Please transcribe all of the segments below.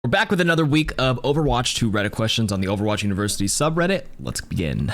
We're back with another week of OW2 Reddit Questions on the Overwatch University subreddit. Let's begin.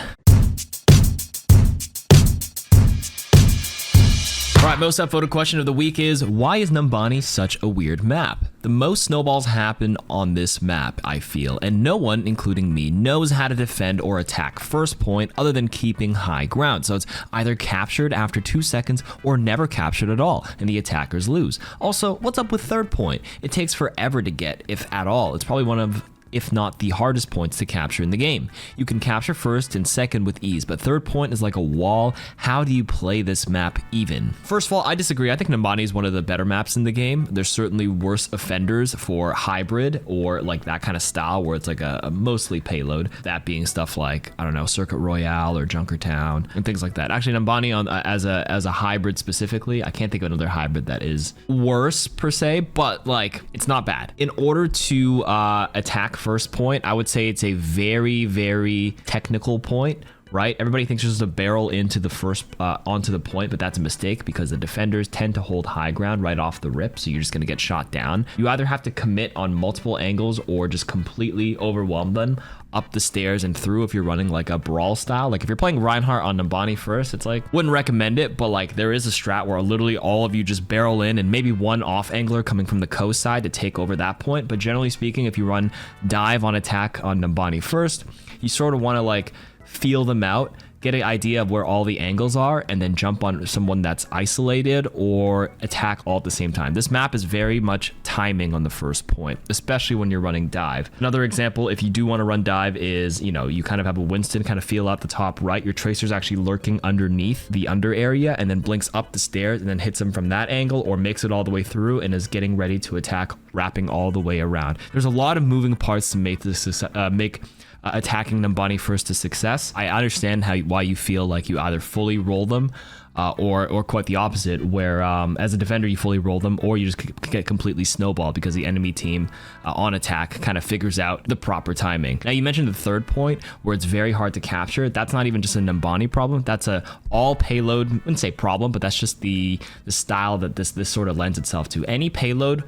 Alright, most upvoted question of the week is, why is Numbani such a weird map? The most snowballs happen on this map, I feel, and no one, including me, knows how to defend or attack first point other than keeping high ground. So it's either captured after 2 seconds or never captured at all, and the attackers lose. Also, what's up with third point? It takes forever to get, if at all. It's probably one of, if not the hardest points to capture in the game. You can capture first and second with ease, but third point is like a wall. How do you play this map even? First of all, I disagree. I think Numbani is one of the better maps in the game. There's certainly worse offenders for hybrid or like that kind of style where it's like a mostly payload. That being stuff like, I don't know, Circuit Royale or Junkertown and things like that. Actually, Numbani on as a hybrid specifically, I can't think of another hybrid that is worse per se, but like it's not bad. In order to attack first point, I would say it's a very, very technical point, right? Everybody thinks there's a barrel into the first onto the point, but that's a mistake because the defenders tend to hold high ground right off the rip, so you're just going to get shot down. You either have to commit on multiple angles or just completely overwhelm them up the stairs and through if you're running like a brawl style. Like if you're playing Reinhardt on Numbani first, it's like, wouldn't recommend it, but like there is a strat where literally all of you just barrel in and maybe one off angler coming from the coast side to take over that point. But generally speaking, if you run dive on attack on Numbani first, you sort of want to like feel them out, get an idea of where all the angles are, and then jump on someone that's isolated or attack all at the same time. This map is very much timing on the first point, especially when you're running dive. Another example, if you do want to run dive is, you know, you kind of have a Winston kind of feel out the top right. Your tracer's actually lurking underneath the under area and then blinks up the stairs and then hits him from that angle or makes it all the way through and is getting ready to attack, wrapping all the way around. There's a lot of moving parts to make this attacking Numbani first to success. I understand why you feel like you either fully roll them or quite the opposite, where as a defender you fully roll them or you just get completely snowballed because the enemy team on attack kind of figures out the proper timing. Now you mentioned the third point where it's very hard to capture. That's not even just a Numbani problem. That's a all payload, I wouldn't say problem, but that's just the style that this sort of lends itself to. Any payload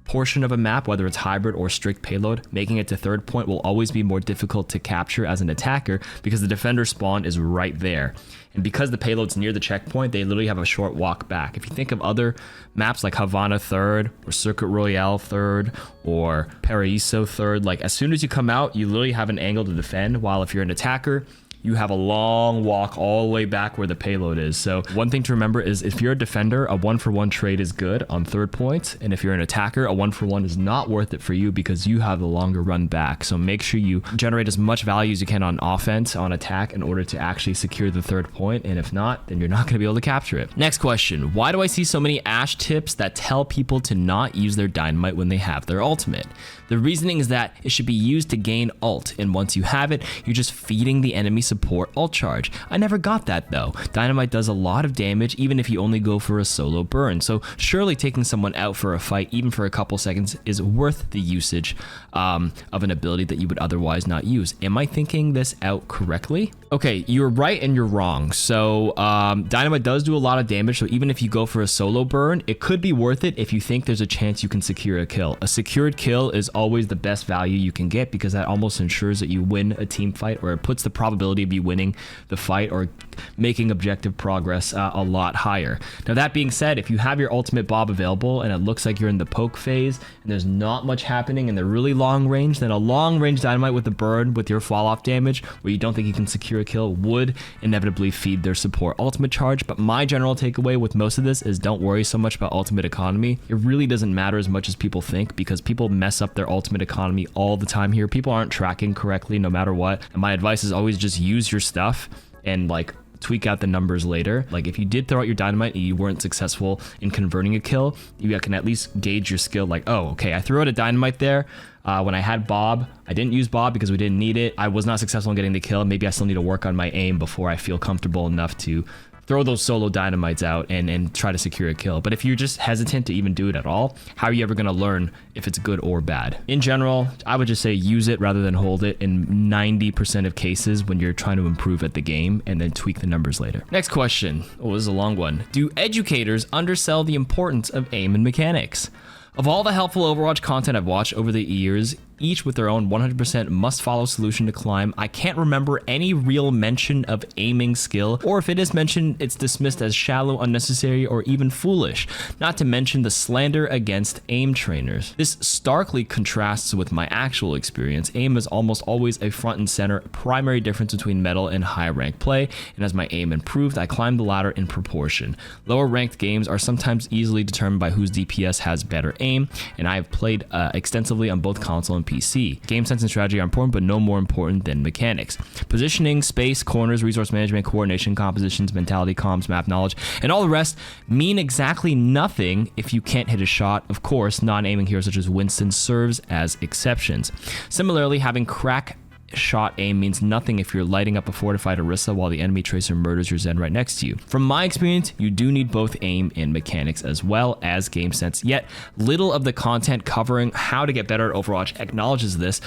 portion of a map, whether it's hybrid or strict payload, making it to third point will always be more difficult to capture as an attacker because the defender spawn is right there. And because the payload's near the checkpoint, they literally have a short walk back. If you think of other maps like Havana third or Circuit Royale third or Paraíso third, like as soon as you come out, you literally have an angle to defend, while if you're an attacker, you have a long walk all the way back where the payload is. So one thing to remember is if you're a defender, a 1-for-1 trade is good on third point. And if you're an attacker, a 1-for-1 is not worth it for you because you have the longer run back. So make sure you generate as much value as you can on offense, on attack, in order to actually secure the third point. And if not, then you're not gonna be able to capture it. Next question, why do I see so many Ashe tips that tell people to not use their dynamite when they have their ultimate? The reasoning is that it should be used to gain ult, and once you have it, you're just feeding the enemy support ult charge. I never got that though. Dynamite does a lot of damage even if you only go for a solo burn, so surely taking someone out for a fight, even for a couple seconds, is worth the usage of an ability that you would otherwise not use. Am I thinking this out correctly? Okay, you're right and you're wrong. So Dynamite does do a lot of damage, so even if you go for a solo burn, it could be worth it if you think there's a chance you can secure a kill. A secured kill is always the best value you can get because that almost ensures that you win a team fight, or it puts the probability of you winning the fight or making objective progress a lot higher. Now that being said, if you have your ultimate Bob available and it looks like you're in the poke phase and there's not much happening in the really long range, then a long range Dynamite with the burn with your fall off damage where you don't think you can secure a kill would inevitably feed their support ultimate charge. But my general takeaway with most of this is don't worry so much about ultimate economy. It really doesn't matter as much as people think because people mess up their ultimate economy all the time here. People aren't tracking correctly no matter what. And my advice is always just use your stuff and like tweak out the numbers later. Like if you did throw out your dynamite and you weren't successful in converting a kill, you can at least gauge your skill like, oh, okay, I threw out a dynamite there. When I had Bob, I didn't use Bob because we didn't need it. I was not successful in getting the kill. Maybe I still need to work on my aim before I feel comfortable enough to throw those solo dynamites out and try to secure a kill. But if you're just hesitant to even do it at all, how are you ever going to learn if it's good or bad? In general, I would just say use it rather than hold it in 90% of cases when you're trying to improve at the game, and then tweak the numbers later. Next question. Oh, this is a long one. Do educators undersell the importance of aim and mechanics? Of all the helpful Overwatch content I've watched over the years, each with their own 100% must-follow solution to climb, I can't remember any real mention of aiming skill, or if it is mentioned, it's dismissed as shallow, unnecessary, or even foolish, not to mention the slander against aim trainers. This starkly contrasts with my actual experience. Aim is almost always a front and center primary difference between metal and high ranked play, and as my aim improved, I climbed the ladder in proportion. Lower ranked games are sometimes easily determined by whose DPS has better aim, and I have played extensively on both console and PC. Game sense and strategy are important, but no more important than mechanics. Positioning, space, corners, resource management, coordination, compositions, mentality, comms, map knowledge, and all the rest mean exactly nothing if you can't hit a shot. Of course, non-aiming heroes such as Winston serves as exceptions. Similarly, having crack shot aim means nothing if you're lighting up a fortified Orisa while the enemy tracer murders your Zen right next to you. From my experience, you do need both aim and mechanics as well as game sense, yet little of the content covering how to get better at Overwatch acknowledges this,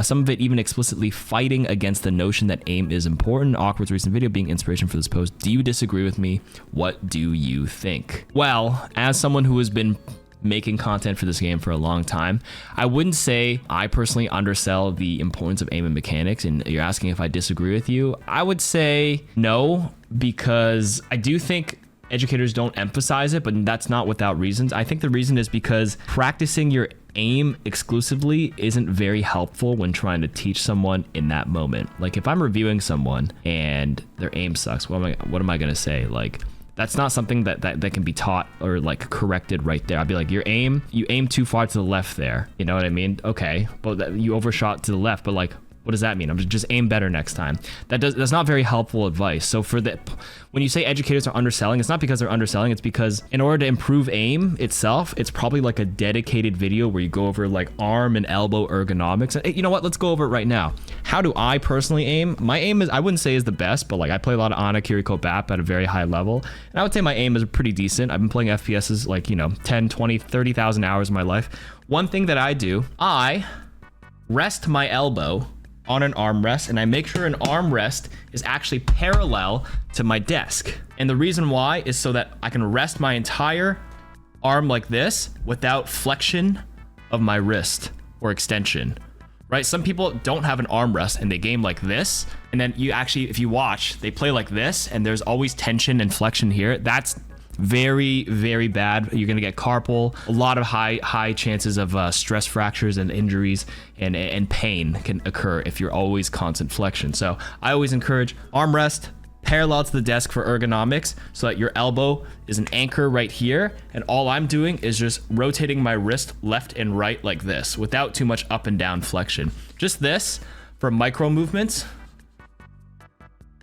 some of it even explicitly fighting against the notion that aim is important. Awkward's recent video being inspiration for this post. Do you disagree with me? What do you think? Well, as someone who has been making content for this game for a long time, I wouldn't say I personally undersell the importance of aim and mechanics, and you're asking if I disagree with you. I would say no, because I do think educators don't emphasize it, but that's not without reasons. I think the reason is because practicing your aim exclusively isn't very helpful when trying to teach someone in that moment. Like if I'm reviewing someone and their aim sucks, what am I gonna say? Like, that's not something that can be taught or like corrected right there. I'd be like, you aim too far to the left there. You know what I mean? Okay, but you overshot to the left, but like, what does that mean? I'm just aim better next time. That's not very helpful advice. So when you say educators are underselling, it's not because they're underselling, it's because in order to improve aim itself, it's probably like a dedicated video where you go over like arm and elbow ergonomics. You know what? Let's go over it right now. How do I personally aim? My aim is, I wouldn't say is the best, but like I play a lot of Ana, Kiriko, BAP at a very high level. And I would say my aim is pretty decent. I've been playing FPSs like, 10, 20, 30,000 hours of my life. One thing that I do, I rest my elbow on an armrest, and I make sure an armrest is actually parallel to my desk. And the reason why is so that I can rest my entire arm like this without flexion of my wrist or extension, right? Some people don't have an armrest and they game like this, and then you actually, if you watch, they play like this and there's always tension and flexion here. That's very, very bad. You're gonna get carpal, a lot of high chances of stress fractures and injuries, and pain can occur if you're always constant flexion. So I always encourage armrest parallel to the desk for ergonomics, so that your elbow is an anchor right here, and all I'm doing is just rotating my wrist left and right like this without too much up and down flexion. Just this for micro movements,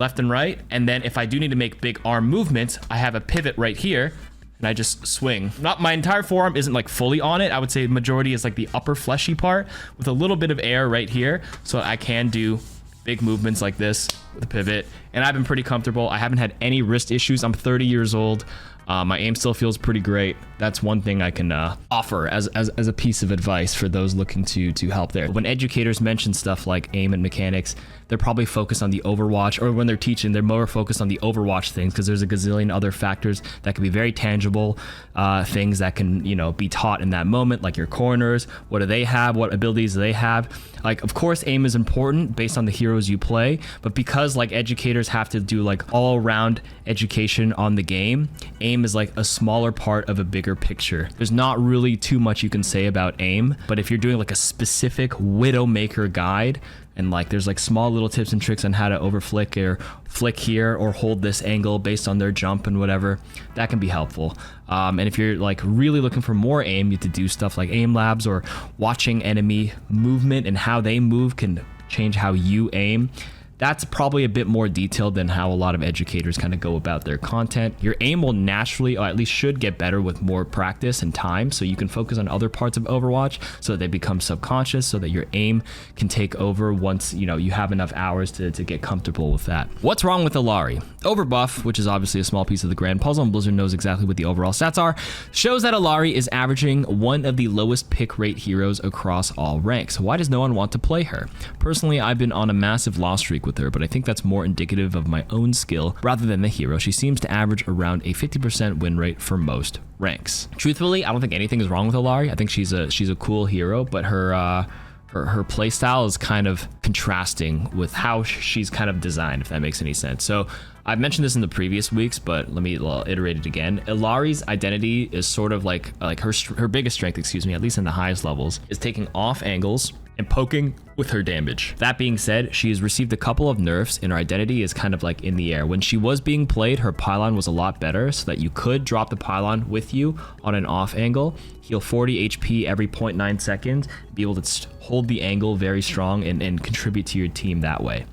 left and right, and then if I do need to make big arm movements, I have a pivot right here and I just swing. Not my entire forearm isn't like fully on it. I would say the majority is like the upper fleshy part with a little bit of air right here, so I can do big movements like this with a pivot, and I've been pretty comfortable. I haven't had any wrist issues. I'm 30 years old. My aim still feels pretty great. That's one thing I can offer as a piece of advice for those looking to help there. When educators mention stuff like aim and mechanics, they're probably focused on the Overwatch, or when they're teaching, they're more focused on the Overwatch things, because there's a gazillion other factors that can be very tangible, things that can, be taught in that moment, like your corners. What do they have? What abilities do they have? Like, of course, aim is important based on the heroes you play, but because like educators have to do like all around education on the game, aim is like a smaller part of a bigger picture. There's not really too much you can say about aim, but if you're doing like a specific Widowmaker guide, and like there's like small little tips and tricks on how to overflick or flick here or hold this angle based on their jump and whatever, that can be helpful. And if you're like really looking for more aim, you have to do stuff like aim labs, or watching enemy movement and how they move can change how you aim. That's probably a bit more detailed than how a lot of educators kind of go about their content. Your aim will naturally, or at least should, get better with more practice and time, so you can focus on other parts of Overwatch so that they become subconscious, so that your aim can take over once you have enough hours to get comfortable with that. What's wrong with Illari? Overbuff, which is obviously a small piece of the grand puzzle, and Blizzard knows exactly what the overall stats are, shows that Illari is averaging one of the lowest pick rate heroes across all ranks. Why does no one want to play her? Personally, I've been on a massive loss streak streak with her, but I think that's more indicative of my own skill rather than the hero. She seems to average around a 50% win rate for most ranks. Truthfully, I don't think anything is wrong with Illari. I think she's a cool hero, but her playstyle is kind of contrasting with how she's kind of designed, if that makes any sense. So I've mentioned this in the previous weeks, but let me iterate it again. Illari's identity is sort of like her biggest strength, at least in the highest levels, is taking off angles and poking with her damage. That being said, she has received a couple of nerfs and her identity is kind of like in the air. When she was being played, her pylon was a lot better so that you could drop the pylon with you on an off angle, heal 40 HP every 0.9 seconds, be able to hold the angle very strong and contribute to your team that way.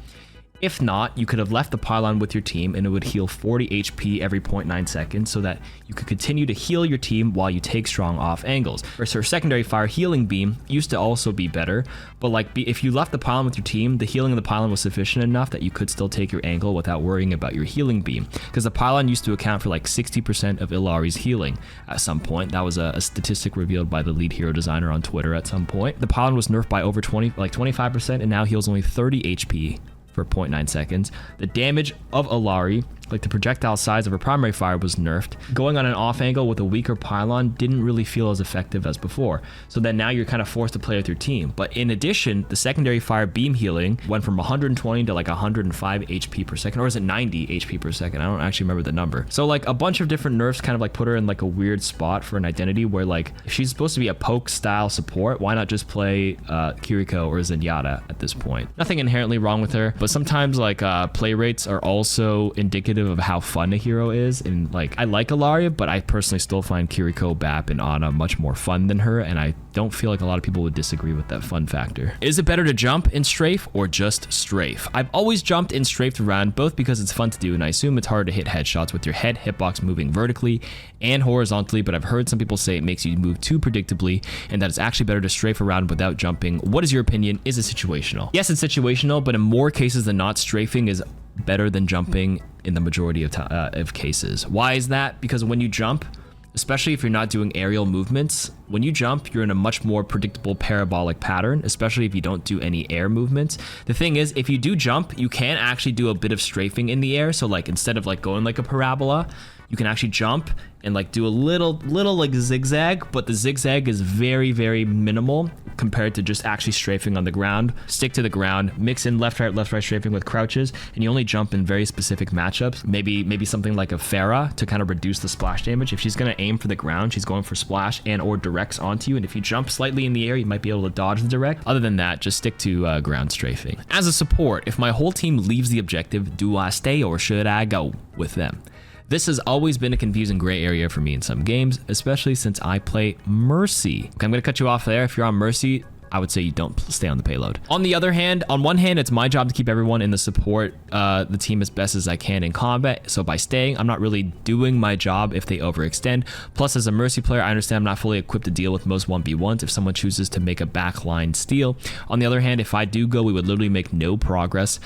If not, you could have left the pylon with your team and it would heal 40 HP every 0.9 seconds so that you could continue to heal your team while you take strong off angles. Whereas her secondary fire healing beam used to also be better, but if you left the pylon with your team, the healing of the pylon was sufficient enough that you could still take your angle without worrying about your healing beam. Because the pylon used to account for like 60% of Illari's healing at some point. That was a statistic revealed by the lead hero designer on Twitter at some point. The pylon was nerfed by over 25% and now heals only 30 HP for 0.9 seconds. The damage of Illari, like the projectile size of her primary fire, was nerfed. Going on an off angle with a weaker pylon didn't really feel as effective as before. So then now you're kind of forced to play with your team. But in addition, the secondary fire beam healing went from 120 to like 105 HP per second, or is it 90 HP per second? I don't actually remember the number. So like a bunch of different nerfs kind of like put her in like a weird spot for an identity where like if she's supposed to be a poke style support, why not just play KarQ or Zenyatta at this point? Nothing inherently wrong with her, but sometimes like play rates are also indicative of how fun a hero is. And like I like Illari, but I personally still find KarQ, BAP, and Ana much more fun than her, and I don't feel like a lot of people would disagree with that fun factor. Is it better to jump in strafe or just strafe? I've always jumped in strafed around, both because it's fun to do and I assume it's hard to hit headshots with your head hitbox moving vertically and horizontally, but I've heard some people say it makes you move too predictably and that it's actually better to strafe around without jumping. What is your opinion? Is it situational? Yes, it's situational, but in more cases than not, strafing is better than jumping in the majority of cases. Why is that? Because when you jump, especially if you're not doing aerial movements, when you jump, you're in a much more predictable parabolic pattern, especially if you don't do any air movements. The thing is, if you do jump, you can actually do a bit of strafing in the air. So like instead of like going like a parabola, you can actually jump and like do a little like zigzag, but the zigzag is very, very minimal compared to just actually strafing on the ground. Stick to the ground, mix in left, right strafing with crouches, and you only jump in very specific matchups. Maybe something like a Pharah to kind of reduce the splash damage. If she's gonna aim for the ground, she's going for splash and or directs onto you, and if you jump slightly in the air, you might be able to dodge the direct. Other than that, just stick to ground strafing. As a support, if my whole team leaves the objective, do I stay or should I go with them? This has always been a confusing gray area for me in some games, especially since I play Mercy. Okay, I'm gonna cut you off there. If you're on Mercy, I would say you don't stay on the payload. On the other hand, on one hand, it's my job to keep everyone in the support, the team as best as I can in combat. So by staying, I'm not really doing my job if they overextend. Plus, as a Mercy player, I understand I'm not fully equipped to deal with most 1v1s if someone chooses to make a backline steal. On the other hand, if I do go, we would literally make no progress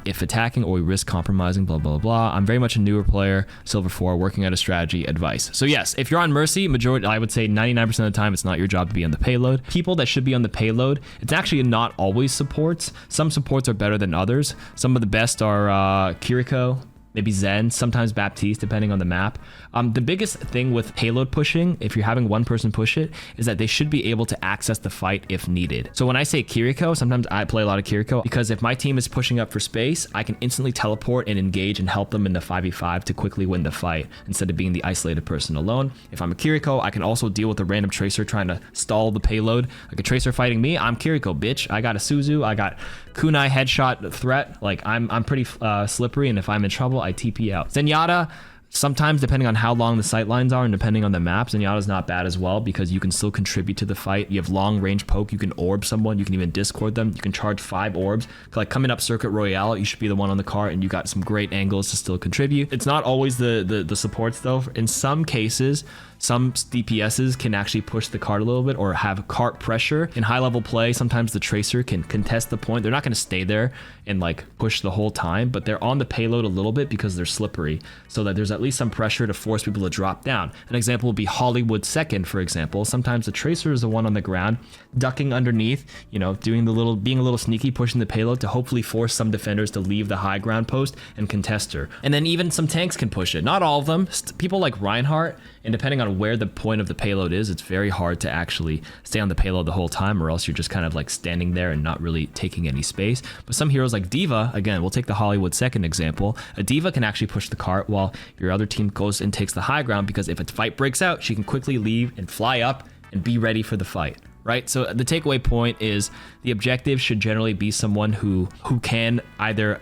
if attacking, or we risk compromising, blah, blah, blah. I'm very much a newer player, Silver 4, working out a strategy, advice. So yes, if you're on Mercy, majority, I would say 99% of the time, it's not your job to be on the payload. People that should be on the payload, it's actually not always supports. Some supports are better than others. Some of the best are KarQ, maybe Zen, sometimes Baptiste, depending on the map. The biggest thing with payload pushing, if you're having one person push it, is that they should be able to access the fight if needed. So when I say KarQ, sometimes I play a lot of KarQ because if my team is pushing up for space, I can instantly teleport and engage and help them in the 5v5 to quickly win the fight instead of being the isolated person alone. If I'm a KarQ, I can also deal with a random tracer trying to stall the payload. Like a tracer fighting me, I'm KarQ, bitch. I got a Suzu, I got kunai headshot threat. Like I'm pretty slippery, and if I'm in trouble, I TP out. Zenyatta, sometimes depending on how long the sight lines are and depending on the map, Zenyatta's not bad as well because you can still contribute to the fight. You have long range poke, you can orb someone, you can even discord them, you can charge 5 orbs. Like coming up Circuit Royale, you should be the one on the car and you got some great angles to still contribute. It's not always the supports though. In some cases, some DPSs can actually push the cart a little bit or have cart pressure. In high level play, sometimes the tracer can contest the point. They're not going to stay there and like push the whole time, but they're on the payload a little bit because they're slippery, so that there's at least some pressure to force people to drop down. An example would be Hollywood second, for example. Sometimes the tracer is the one on the ground, ducking underneath, you know, being a little sneaky, pushing the payload to hopefully force some defenders to leave the high ground post and contest her. And then even some tanks can push it. Not all of them. People like Reinhardt, and depending on where the point of the payload is, it's very hard to actually stay on the payload the whole time, or else you're just kind of like standing there and not really taking any space. But some heroes like D.Va, again, we'll take the Hollywood second example. A D.Va can actually push the cart while your other team goes and takes the high ground, because if a fight breaks out, she can quickly leave and fly up and be ready for the fight. Right? So the takeaway point is the objective should generally be someone who can either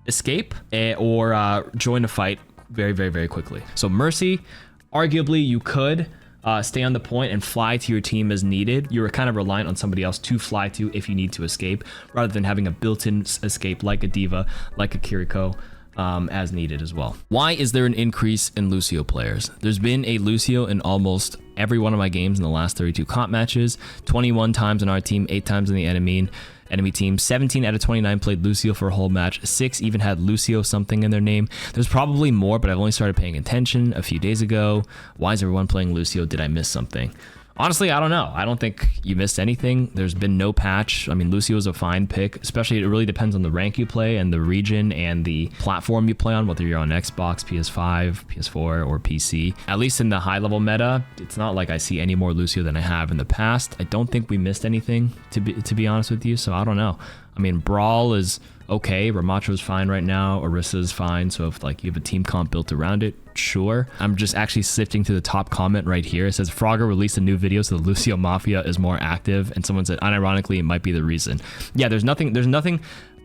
escape or join a fight very, very, very quickly. So Mercy, arguably you could stay on the point and fly to your team as needed. You're kind of reliant on somebody else to fly to if you need to escape, rather than having a built-in escape like a D.Va, like a KarQ, as needed as well. Why is there an increase in Lucio players? There's been a Lucio in almost every one of my games in the last 32 comp matches, 21 times on our team, 8 times on the enemy team. 17 out of 29 played Lucio for a whole match. 6 even had Lucio something in their name. There's probably more, but I've only started paying attention a few days ago. Why is everyone playing Lucio? Did I miss something? Honestly, I don't know. I don't think you missed anything. There's been no patch. I mean, Lucio is a fine pick, especially it really depends on the rank you play and the region and the platform you play on, whether you're on Xbox, PS5, PS4, or PC. At least in the high level meta, it's not like I see any more Lucio than I have in the past. I don't think we missed anything, to be honest with you, so I don't know. I mean, Brawl is okay, Ramacho's fine right now, Orissa's fine, so if like you have a team comp built around it, sure. I'm just actually sifting to the top comment right here. It says Frogger released a new video so the Lucio Mafia is more active, and someone said unironically it might be the reason. Yeah, there's nothing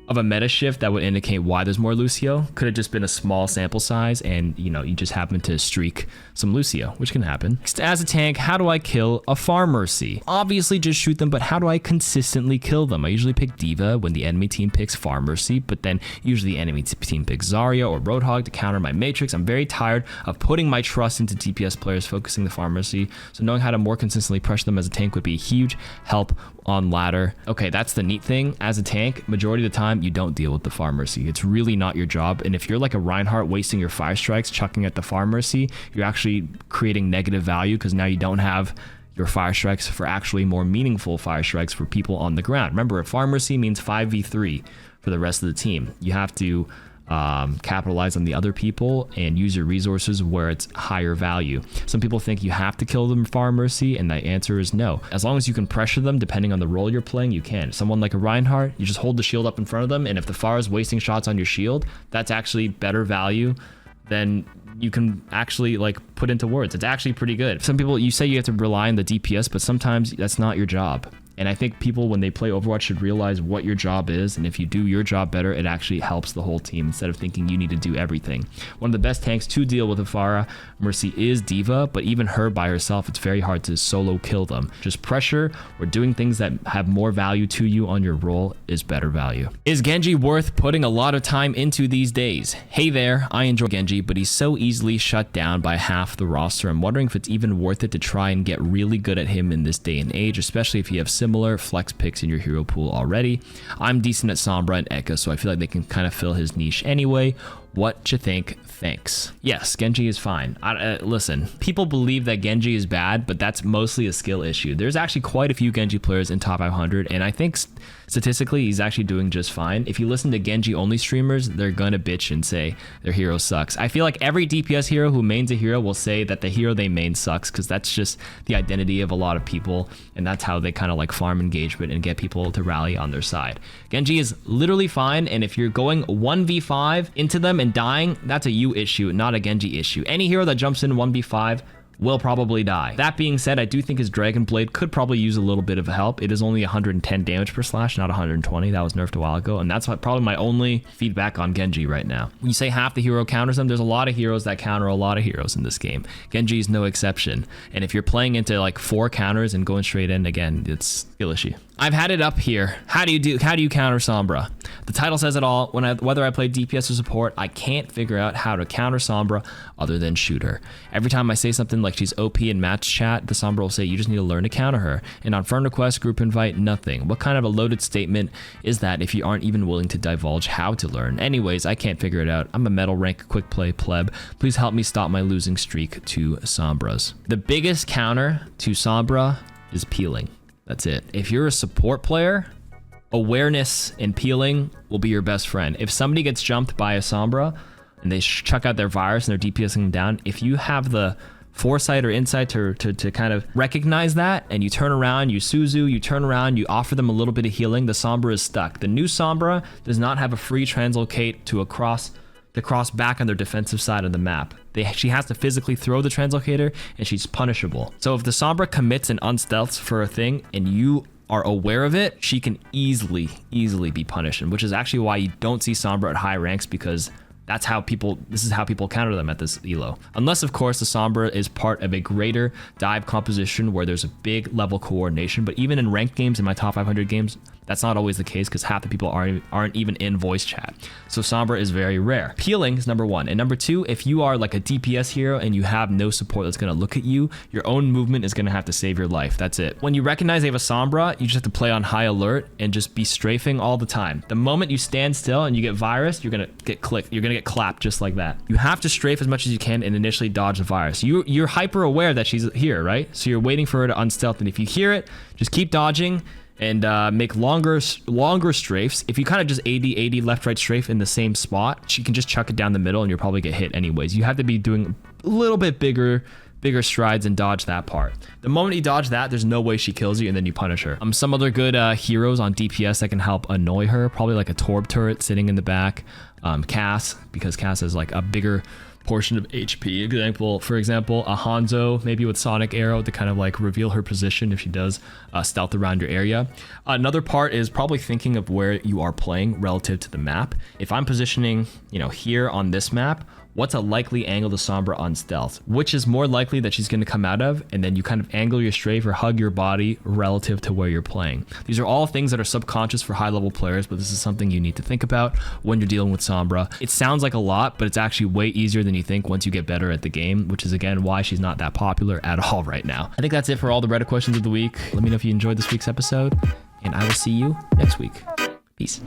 of a meta shift that would indicate why there's more Lucio. Could have just been a small sample size and, you know, you just happen to streak some Lucio, which can happen. Next, as a tank, how do I kill a Pharmercy? Obviously just shoot them, but how do I consistently kill them? I usually pick D.Va when the enemy team picks Pharmercy, but then usually the enemy team picks Zarya or Roadhog to counter my Matrix. I'm very tired of putting my trust into DPS players focusing the Pharmercy, so knowing how to more consistently pressure them as a tank would be a huge help on ladder. Okay, that's the neat thing. As a tank, majority of the time, you don't deal with the Pharmercy. It's really not your job. And if you're like a Reinhardt wasting your fire strikes, chucking at the Pharmercy, you're actually creating negative value, because now you don't have your fire strikes for actually more meaningful fire strikes for people on the ground. Remember, a Pharmercy means 5v3 for the rest of the team. You have to capitalize on the other people and use your resources where it's higher value. Some people think you have to kill them for Pharmercy, and the answer is no. As long as you can pressure them, depending on the role you're playing, you can. Someone like a Reinhardt, you just hold the shield up in front of them, and if the Pharr is wasting shots on your shield, that's actually better value than you can actually like put into words. It's actually pretty good. Some people, you say you have to rely on the DPS, but sometimes that's not your job. And I think people, when they play Overwatch, should realize what your job is, and if you do your job better, it actually helps the whole team instead of thinking you need to do everything. One of the best tanks to deal with a Pharmercy is D.Va, but even her by herself, it's very hard to solo kill them. Just pressure or doing things that have more value to you on your role is better value. Is Genji worth putting a lot of time into these days? Hey there, I enjoy Genji, but he's so easily shut down by half the roster. I'm wondering if it's even worth it to try and get really good at him in this day and age, especially if you have similar flex picks in your hero pool already. I'm decent at Sombra and Ekka, so I feel like they can kind of fill his niche anyway. What you think? Thanks. Yes, Genji is fine. Listen, people believe that Genji is bad, but that's mostly a skill issue. There's actually quite a few Genji players in top 500, and I think statistically he's actually doing just fine. If you listen to Genji only streamers, they're gonna bitch and say their hero sucks. I feel like every DPS hero who mains a hero will say that the hero they main sucks, because that's just the identity of a lot of people, and that's how they kind of like farm engagement and get people to rally on their side. Genji is literally fine, and if you're going 1v5 into them and dying, that's a you issue, not a Genji issue. Any hero that jumps in 1v5 will probably die. That being said, I do think his Dragon Blade could probably use a little bit of help. It is only 110 damage per slash, not 120. That was nerfed a while ago, and that's probably my only feedback on Genji right now. When you say half the hero counters them, there's a lot of heroes that counter a lot of heroes in this game. Genji is no exception, and if you're playing into like 4 counters and going straight in, again, it's skill issue. I've had it up here. How do you counter Sombra? The title says it all. Whether I play DPS or support, I can't figure out how to counter Sombra other than shoot her. Every time I say something like she's OP in match chat, the Sombra will say you just need to learn to counter her. And on friend request, group invite, nothing. What kind of a loaded statement is that if you aren't even willing to divulge how to learn? Anyways, I can't figure it out. I'm a metal rank quick play pleb. Please help me stop my losing streak to Sombras. The biggest counter to Sombra is peeling. That's it. If you're a support player, awareness and peeling will be your best friend. If somebody gets jumped by a Sombra and they chuck out their virus and they're DPSing them down, if you have the foresight or insight to kind of recognize that and you turn around, you Suzu, you turn around, you offer them a little bit of healing, the Sombra is stuck. The new Sombra does not have a free translocate to cross back on their defensive side of the map. She has to physically throw the translocator and she's punishable. So if the Sombra commits and unstealths for a thing and you are aware of it, she can easily be punished, which is actually why you don't see Sombra at high ranks, because this is how people counter them at this elo. Unless, of course, the Sombra is part of a greater dive composition where there's a big level coordination. But even in ranked games, in my top 500 games, that's not always the case because half the people aren't even in voice chat. So Sombra is very rare. Peeling is number one. And number two, if you are like a DPS hero and you have no support that's going to look at you, your own movement is going to have to save your life. That's it. When you recognize they have a Sombra, you just have to play on high alert and just be strafing all the time. The moment you stand still and you get virus, you're going to get clicked. You're going to get clapped just like that. You have to strafe as much as you can and initially dodge the virus. You're hyper aware that she's here, right? So you're waiting for her to unstealth. And if you hear it, just keep dodging and make longer strafes. If you kind of just AD left right strafe in the same spot, she can just chuck it down the middle and you'll probably get hit anyways. You have to be doing a little bit bigger strides and dodge that part. The moment you dodge that, there's no way she kills you and then you punish her. Some other good heroes on DPS that can help annoy her, probably like a Torb turret sitting in the back. Cass, because Cass has like a bigger portion of HP. For example, a Hanzo, maybe with Sonic Arrow to kind of like reveal her position if she does stealth around your area. Another part is probably thinking of where you are playing relative to the map. If I'm positioning, here on this map, what's a likely angle to Sombra on stealth? Which is more likely that she's going to come out of, and then you kind of angle your strafe or hug your body relative to where you're playing. These are all things that are subconscious for high-level players, but this is something you need to think about when you're dealing with Sombra. It sounds like a lot, but it's actually way easier than you think once you get better at the game, which is, again, why she's not that popular at all right now. I think that's it for all the Reddit questions of the week. Let me know if you enjoyed this week's episode, and I will see you next week. Peace.